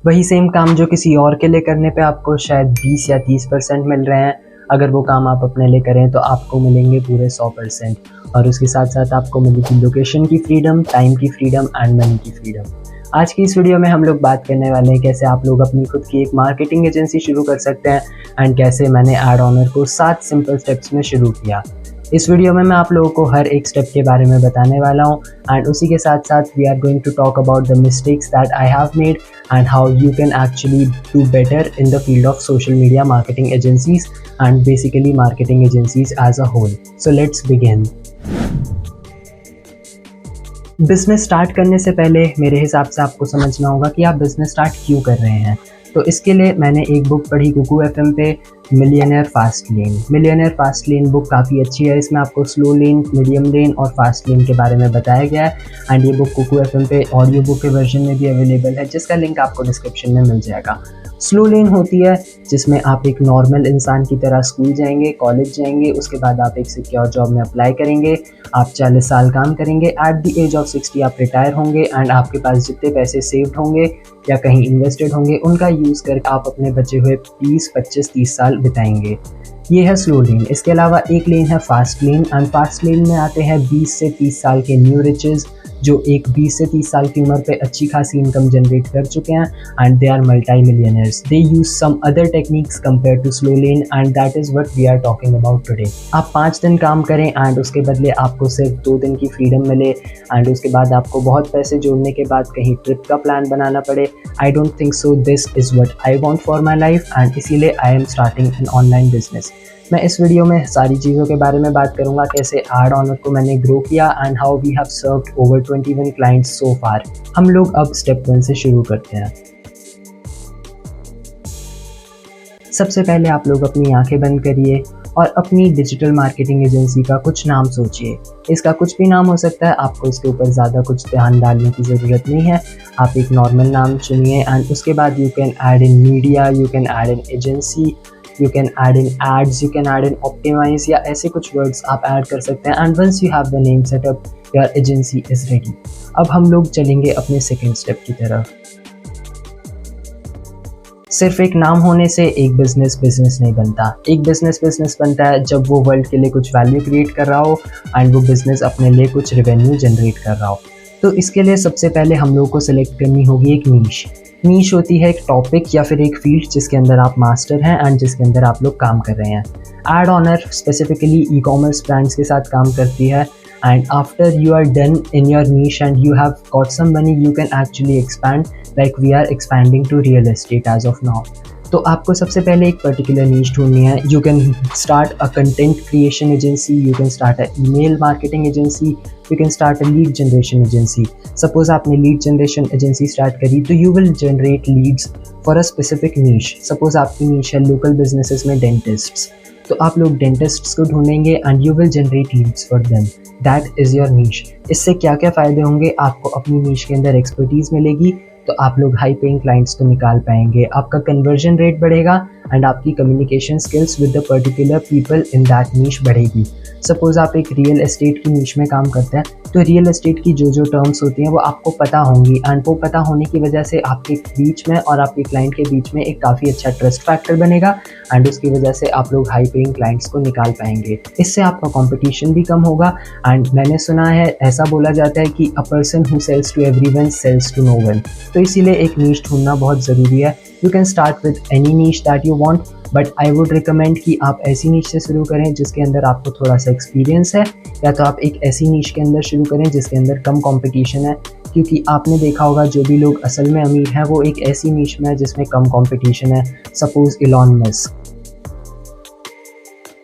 वही सेम काम जो किसी और के लिए करने पे आपको शायद 20 या 30% मिल रहे हैं, अगर वो काम आप अपने लिए करें तो आपको मिलेंगे पूरे 100%। और उसके साथ साथ आपको मिलेगी लोकेशन की फ्रीडम, टाइम की फ्रीडम एंड मनी की फ्रीडम। आज की इस वीडियो में हम लोग बात करने वाले हैं कैसे आप लोग अपनी खुद की एक मार्केटिंग एजेंसी शुरू कर सकते हैं एंड कैसे मैंने एडऑनर को 7 सिंपल स्टेप्स में शुरू किया। इस वीडियो में मैं आप लोगों को हर एक स्टेप के बारे में बताने वाला हूँ एंड उसी के साथ साथ we are going to talk about the mistakes that I have made and how you can actually do better in the field of social media marketing agencies and basically marketing agencies as a whole. So let's begin. Business start करने से पहले मेरे हिसाब से आपको समझना होगा कि आप बिजनेस स्टार्ट क्यों कर रहे हैं। तो इसके लिए मैंने एक बुक पढ़ी कुकू एफएम पे, millionaire fast lane. Millionaire fast lane book काफ़ी अच्छी है। इसमें आपको स्लो लेन, मीडियम लेन और फास्ट लेन के बारे में बताया गया है एंड ये बुक कुकू एफएम पे ऑडियो बुक के वर्जन में भी अवेलेबल है, जिसका लिंक आपको डिस्क्रिप्शन में मिल जाएगा। स्लो लेन होती है जिसमें आप एक नॉर्मल इंसान की तरह स्कूल जाएंगे, कॉलेज जाएंगे, उसके बाद आप एक सिक्योर जॉब में अप्लाई करेंगे, आप 40 साल काम करेंगे, एट द एज ऑफ 60 आप रिटायर होंगे एंड आपके पास जितने पैसे सेव्ड होंगे या कहीं इन्वेस्टेड होंगे उनका यूज़ करके आप अपने बचे हुए 20, 25, 30 साल बिताएंगे। ये है स्लो लेन। इसके अलावा एक लेन है fast lane and fast lane में आते हैं 20 से 30 साल के न्यू रिचेस जो एक 20 से 30 साल की उम्र पे अच्छी खासी इनकम जनरेट कर चुके हैं and they are multi millionaires. They use some other techniques compare to slow lane and that is what we are talking about today. आप 5 दिन काम करें एंड उसके बदले आपको सिर्फ 2 दिन की फ्रीडम मिले एंड उसके बाद आपको बहुत पैसे जोड़ने के बाद कहीं ट्रिप का प्लान बनाना पड़े। I don't think so this is what I want for my life and इसीलिए I am starting an online business. मैं इस वीडियो में सारी चीज़ों के बारे में बात करूंगा, कैसे एडऑनर को मैंने ग्रो किया and how we have served over 21 clients so far. हम लोग अब स्टेप 1 से शुरू करते हैं। सबसे पहले आप लोग अपनी आंखें बंद करिए और अपनी डिजिटल मार्केटिंग एजेंसी का कुछ नाम सोचिए। इसका कुछ भी नाम हो सकता है, आपको इसके ऊपर ज़्यादा कुछ ध्यान डालने की ज़रूरत नहीं है। आप एक नॉर्मल नाम चुनिए एंड उसके बाद you can add in media, you can add in agency, you can add in ads, you can add in optimize या ऐसे कुछ words आप ऐड कर सकते हैं and once you have the name set up your agency is ready। अब हम लोग चलेंगे अपने सेकेंड स्टेप की तरफ। सिर्फ एक नाम होने से एक बिजनेस नहीं बनता। एक बिजनेस बनता है जब वो वर्ल्ड के लिए कुछ वैल्यू क्रिएट कर रहा हो एंड वो बिजनेस अपने लिए कुछ रेवेन्यू जनरेट कर रहा हो। तो इसके लिए सबसे पहले हम लोग को सिलेक्ट करनी होगी एक नीश होती है एक टॉपिक या फिर एक फील्ड जिसके अंदर आप मास्टर हैं एंड जिसके अंदर आप लोग काम कर रहे हैं। एडऑनर स्पेसिफिकली ई कॉमर्स ब्रांड्स के साथ काम करती है and after you are done in your niche and you have got some money you can actually expand like we are expanding to real estate as of now. तो आपको सबसे पहले एक पर्टिकुलर नीश ढूंढनी है। You can start a content creation agency, you can start a email marketing agency, you can start a lead generation agency. Suppose आपने lead generation agency start करी तो you will generate Leeds for a specific niche. Suppose आपकी नीश है local businesses में डेंटिस्ट्स, तो आप लोग डेंटिस्ट्स को ढूंढेंगे and you will generate Leeds for them. That is your niche. इससे क्या क्या फ़ायदे होंगे, आपको अपनी नीश के अंदर एक्सपर्टीज़ मिलेगी तो आप लोग हाई पेइंग क्लाइंट्स को निकाल पाएंगे, आपका कन्वर्जन रेट बढ़ेगा एंड आपकी communication skills with the particular people in that niche बढ़ेगी। सपोज आप एक रियल एस्टेट की नीश में काम करते हैं तो रियल एस्टेट की जो टर्म्स होती हैं वो आपको पता होंगी एंड वो पता होने की वजह से आपके बीच में और आपके क्लाइंट के बीच में एक काफ़ी अच्छा ट्रस्ट फैक्टर बनेगा एंड उसकी वजह से आप लोग हाई पेइंग क्लाइंट्स को निकाल पाएंगे। इससे आपका कंपटीशन भी कम होगा एंड मैंने सुना है, ऐसा बोला जाता है कि a person who sells to everyone sells to no one. तो इसीलिए एक नीश ढूंढना बहुत ज़रूरी है। You can start with any niche that you want but I would recommend कि आप ऐसी नीश से शुरू करें जिसके अंदर आपको थोड़ा सा एक्सपीरियंस है, या तो आप एक ऐसी नीश के अंदर शुरू करें जिसके अंदर कम कंपटीशन है, क्योंकि आपने देखा होगा जो भी लोग असल में अमीर हैं वो एक ऐसी नीश में है जिसमें कम कंपटीशन है। Suppose Elon Musk.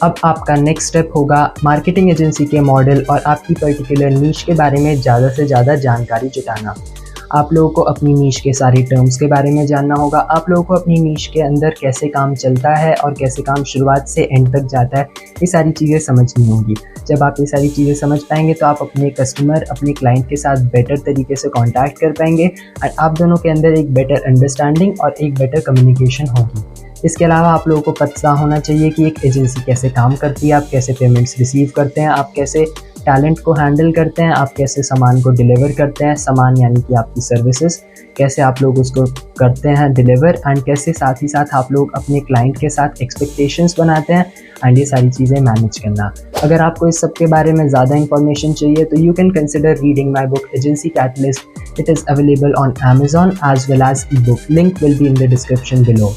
अब आपका नेक्स्ट स्टेप होगा मार्केटिंग एजेंसी के मॉडल और आपकी पर्टिकुलर नीश के बारे में ज़्यादा से ज़्यादा जानकारी जुटाना। आप लोगों को अपनी नीश के सारे टर्म्स के बारे में जानना होगा। आप लोगों को अपनी नीश के अंदर कैसे काम चलता है और कैसे काम शुरुआत से एंड तक जाता है, ये सारी चीज़ें समझनी होंगी। जब आप ये सारी चीज़ें समझ पाएंगे तो आप अपने कस्टमर, अपने क्लाइंट के साथ बेटर तरीके से कांटेक्ट कर पाएंगे एंड आप दोनों के अंदर एक बेटर अंडरस्टैंडिंग और एक बेटर कम्युनिकेशन होगी। इसके अलावा आप लोगों को पता होना चाहिए कि एक एजेंसी कैसे काम करती है, आप कैसे पेमेंट्स रिसीव करते हैं, आप कैसे टैलेंट को हैंडल करते हैं, आप कैसे सामान को डिलीवर करते हैं, सामान यानी कि आपकी सर्विसेज कैसे आप लोग उसको करते हैं डिलीवर, एंड कैसे साथ ही साथ आप लोग अपने क्लाइंट के साथ एक्सपेक्टेशंस बनाते हैं, एंड ये सारी चीज़ें मैनेज करना। अगर आपको इस सब के बारे में ज़्यादा इन्फॉर्मेशन चाहिए तो you can consider reading my book agency catalyst. It is available on Amazon as well as ebook. Link will be in the description below.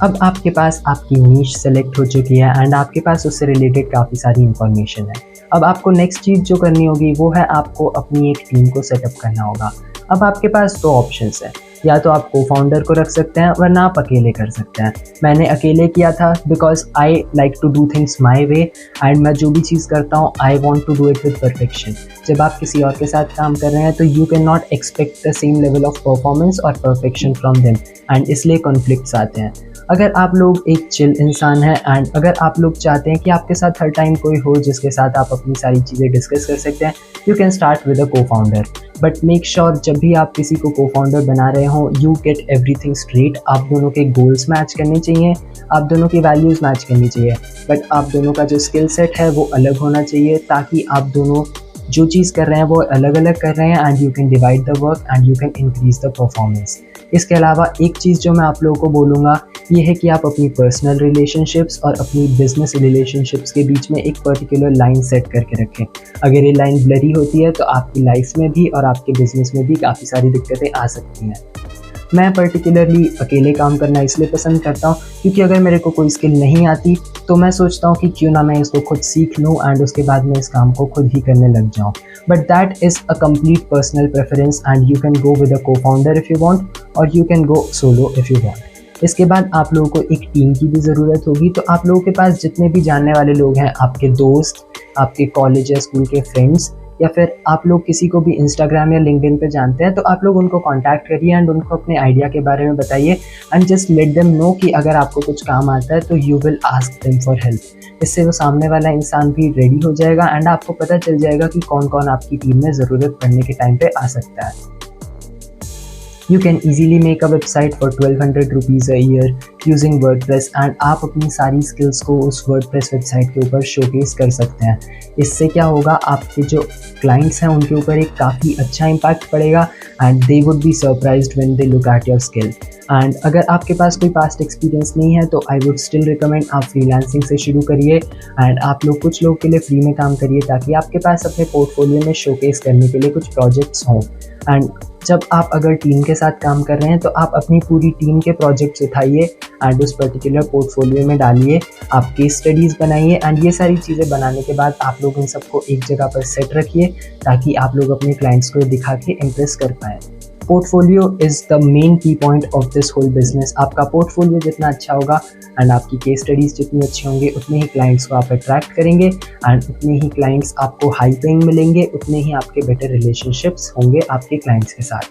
अब आपके पास आपकी नीश सेलेक्ट हो चुकी है एंड आपके पास उससे रिलेटेड काफ़ी सारी इन्फॉर्मेशन है। अब आपको नेक्स्ट चीज़ जो करनी होगी वो है आपको अपनी एक टीम को सेटअप करना होगा। अब आपके पास दो ऑप्शंस हैं, या तो आप को फाउंडर को रख सकते हैं वरना आप अकेले कर सकते हैं। मैंने अकेले किया था because I like to do things my way, and मैं जो भी चीज़ करता हूँ I want to do it with perfection. जब आप किसी और के साथ काम कर रहे हैं तो you can not expect the same level of performance और परफेक्शन फ्रॉम देम, एंड इसलिए कॉन्फ्लिक्ट्स आते हैं। अगर आप लोग एक चिल इंसान हैं एंड अगर आप लोग चाहते हैं कि आपके साथ हर टाइम कोई हो जिसके साथ आप अपनी सारी चीज़ें डिस्कस कर सकते हैं, you can start with a को फाउंडर। बट मेक श्योर जब भी आप किसी को को फाउंडर बना रहे हो यू गेट एवरीथिंग स्ट्रेट। आप दोनों के गोल्स मैच करने चाहिए, आप दोनों की वैल्यूज़ मैच करनी चाहिए, बट आप दोनों का जो स्किल सेट है वो अलग होना चाहिए ताकि आप दोनों जो चीज़ कर रहे हैं वो अलग अलग कर रहे हैं, and you can divide the work and you can increase the performance. इसके अलावा एक चीज़ जो मैं आप लोगों को बोलूँगा ये है कि आप अपनी पर्सनल रिलेशनशिप्स और अपनी बिजनेस रिलेशनशिप्स के बीच में एक पर्टिकुलर लाइन सेट करके रखें। अगर ये लाइन ब्लरी होती है तो आपकी लाइफ में भी और आपके बिजनेस में भी काफ़ी सारी दिक्कतें आ सकती हैं। मैं पर्टिकुलरली अकेले काम करना इसलिए पसंद करता हूँ क्योंकि अगर मेरे को कोई स्किल नहीं आती तो मैं सोचता हूँ कि क्यों ना मैं इसको खुद सीख लूँ एंड उसके बाद मैं इस काम को खुद ही करने लग जाऊँ। But that is a complete personal preference and you can go with a को फाउंडर इफ़ यू वांट, और you can go solo if you want. इसके बाद आप लोगों को एक टीम की भी ज़रूरत होगी, तो आप लोगों के पास जितने भी जानने वाले लोग हैं, आपके दोस्त, आपके कॉलेज या स्कूल के फ्रेंड्स, या फिर आप लोग किसी को भी इंस्टाग्राम या लिंक्डइन पे जानते हैं, तो आप लोग उनको कांटेक्ट करिए एंड उनको अपने आइडिया के बारे में बताइए and just let them know कि अगर आपको कुछ काम आता है तो you will ask them for help. इससे वो सामने वाला इंसान भी रेडी हो जाएगा एंड आपको पता चल जाएगा कि कौन कौन आपकी टीम में ज़रूरत पड़ने के टाइम पे आ सकता है। You can easily make a website for 1200 rupees a year using WordPress and आप अपनी सारी स्किल्स को उस WordPress वेबसाइट के ऊपर शोकेस कर सकते हैं। इससे क्या होगा, आपके जो क्लाइंट्स हैं उनके ऊपर एक काफ़ी अच्छा इम्पैक्ट पड़ेगा and they would be surprised when they look at your skill. And अगर आपके पास कोई पास्ट एक्सपीरियंस नहीं है तो आई वुड स्टिल रिकमेंड आप फ्रीलांसिंग से शुरू करिए एंड आप लोग कुछ लोग के लिए फ्री में काम करिए ताकि आपके पास अपने पोर्टफोलियो में शोकेस करने के लिए कुछ प्रोजेक्ट्स हों। एंड जब आप अगर टीम के साथ काम कर रहे हैं तो आप अपनी पूरी टीम के प्रोजेक्ट्स उठाइए एंड उस पर्टिकुलर पोर्टफोलियो में डालिए, आप केस स्टडीज़ बनाइए एंड ये सारी चीज़ें बनाने के बाद आप लोग इन सबको एक जगह पर सेट रखिए ताकि आप लोग अपने क्लाइंट्स को दिखा के इम्प्रेस कर पाएँ। Portfolio is the main key point of this whole business. आपका पोर्टफोलियो जितना अच्छा होगा एंड आपकी केस स्टडीज़ जितनी अच्छी होंगे उतने ही क्लाइंट्स को आप अट्रैक्ट करेंगे एंड उतने ही क्लाइंट्स आपको हाई पेइंग मिलेंगे, उतने ही आपके बेटर रिलेशनशिप्स होंगे आपके क्लाइंट्स के साथ।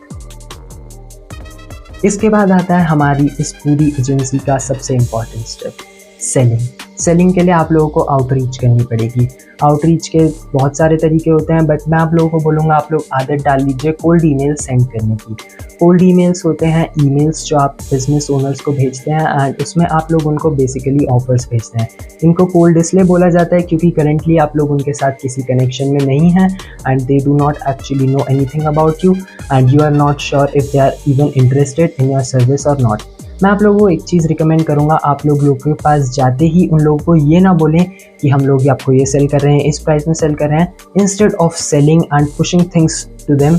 इसके बाद आता है हमारी इस पूरी एजेंसी का सबसे इम्पॉर्टेंट स्टेप, सेलिंग। सेलिंग के लिए आप लोगों को आउटरीच करनी पड़ेगी। आउटरीच के बहुत सारे तरीके होते हैं, बट मैं आप लोगों को बोलूँगा आप लोग आदत डाल लीजिए कोल्ड ईमेल सेंड करने की। कोल्ड ईमेल्स होते हैं ईमेल्स जो आप बिजनेस ओनर्स को भेजते हैं एंड उसमें आप लोग उनको बेसिकली ऑफर्स भेजते हैं। इनको कोल्ड इसलिए बोला जाता है क्योंकि करंटली आप लोग उनके साथ किसी कनेक्शन में नहीं हैं and they do not actually know anything about you and you are not sure if they are even interested in your service और नॉट। मैं आप लोगों को एक चीज़ रिकमेंड करूँगा, आप लोगों के पास जाते ही उन लोगों को ये ना बोलें कि हम लोग आपको ये सेल कर रहे हैं, इस प्राइस में सेल कर रहे हैं। Instead of selling and pushing things to them,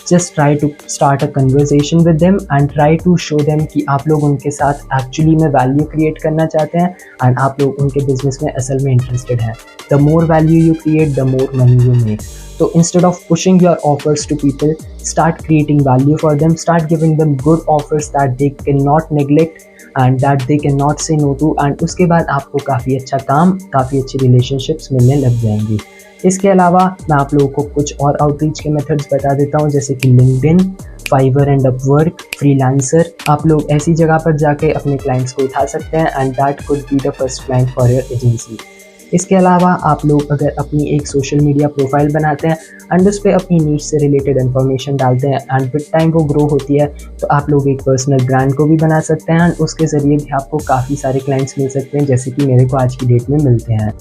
just try to start a conversation with them and try to show them कि आप लोग उनके साथ एक्चुअली में वैल्यू क्रिएट करना चाहते हैं एंड आप लोग उनके बिजनेस में असल में इंटरेस्टेड हैं। The more value you create the more money you make. So instead of pushing your offers to people, start creating value for them, start giving them good offers that they cannot neglect and that they cannot say no to, and उसके बाद आपको काफ़ी अच्छा काम, काफ़ी अच्छी relationships मिलने लग जाएंगी। इसके अलावा मैं आप लोगों को कुछ और आउटरीच के मेथड्स बता देता हूँ, जैसे कि LinkedIn, Fiverr and Upwork, freelancer. आप लोग ऐसी जगह पर जाके अपने क्लाइंट्स को उठा सकते हैं and that could be the first client for your agency. इसके अलावा आप लोग अगर अपनी एक सोशल मीडिया प्रोफाइल बनाते हैं एंड उस पर अपनी नीश से रिलेटेड इन्फॉर्मेशन डालते हैं एंड विद टाइम वो ग्रो होती है तो आप लोग एक पर्सनल ब्रांड को भी बना सकते हैं एंड उसके ज़रिए भी आपको काफ़ी सारे क्लाइंट्स मिल सकते हैं, जैसे कि मेरे को आज की डेट में मिलते हैं।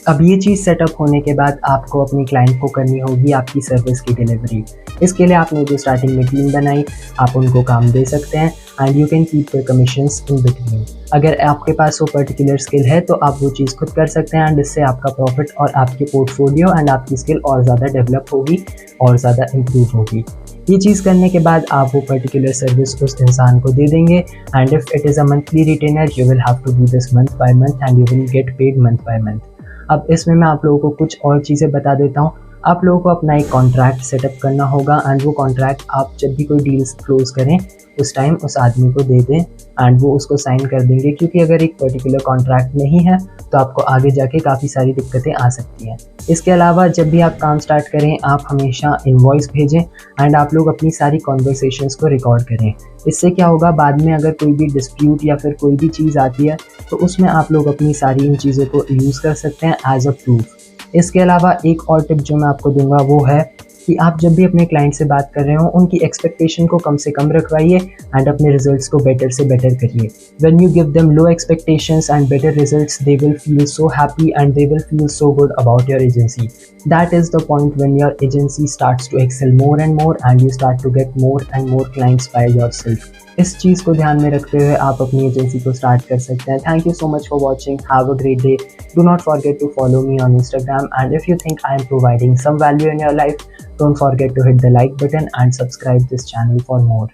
अब ये चीज़ सेटअप होने के बाद आपको अपनी क्लाइंट को करनी होगी आपकी सर्विस की डिलीवरी। इसके लिए आपने जो स्टार्टिंग में टीम बनाई, आप उनको काम दे सकते हैं and you can keep the commissions in between. अगर आपके पास वो पर्टिकुलर स्किल है तो आप वो चीज़ खुद कर सकते हैं एंड इससे आपका प्रॉफिट और आपके पोर्टफोलियो एंड आपकी स्किल और ज़्यादा डेवलप होगी और ज़्यादा इम्प्रूव होगी। ये चीज़ करने के बाद आप वो पर्टिकुलर सर्विस उस इंसान को दे देंगे and if it is a monthly retainer you will have to do this month by month and you will get paid month by month. अब इसमें मैं आप लोगों को कुछ और चीज़ें बता देता हूँ। आप लोगों को अपना एक कॉन्ट्रैक्ट सेटअप करना होगा एंड वो कॉन्ट्रैक्ट आप जब भी कोई डील्स क्लोज करें उस टाइम उस आदमी को दे दें एंड वो उसको साइन कर देंगे, क्योंकि अगर एक पर्टिकुलर कॉन्ट्रैक्ट नहीं है तो आपको आगे जाके काफ़ी सारी दिक्कतें आ सकती हैं। इसके अलावा जब भी आप काम स्टार्ट करें आप हमेशा इनवॉइस भेजें एंड आप लोग अपनी सारी कॉन्वर्सेशंस को रिकॉर्ड करें। इससे क्या होगा, बाद में अगर कोई भी डिस्प्यूट या फिर कोई भी चीज़ आती है तो उसमें आप लोग अपनी सारी इन चीज़ों को यूज़ कर सकते हैं एज अ प्रूफ। इसके अलावा एक और टिप जो मैं आपको दूंगा वो है कि आप जब भी अपने क्लाइंट से बात कर रहे हो उनकी एक्सपेक्टेशन को कम से कम रखवाइए एंड अपने रिजल्ट्स को बेटर से बेटर करिए। When you give them low expectations and better results they will feel so happy and they will feel so good about your agency. That is the point when your agency starts to excel more and you start to get more and more clients by yourself. इस चीज़ को ध्यान में रखते हुए आप अपनी agency को स्टार्ट कर सकते हैं। Thank you so much for watching, have a great day. Do not forget to follow me on Instagram, and if you think I am providing some value in your life, don't forget to hit the like button and subscribe this channel for more.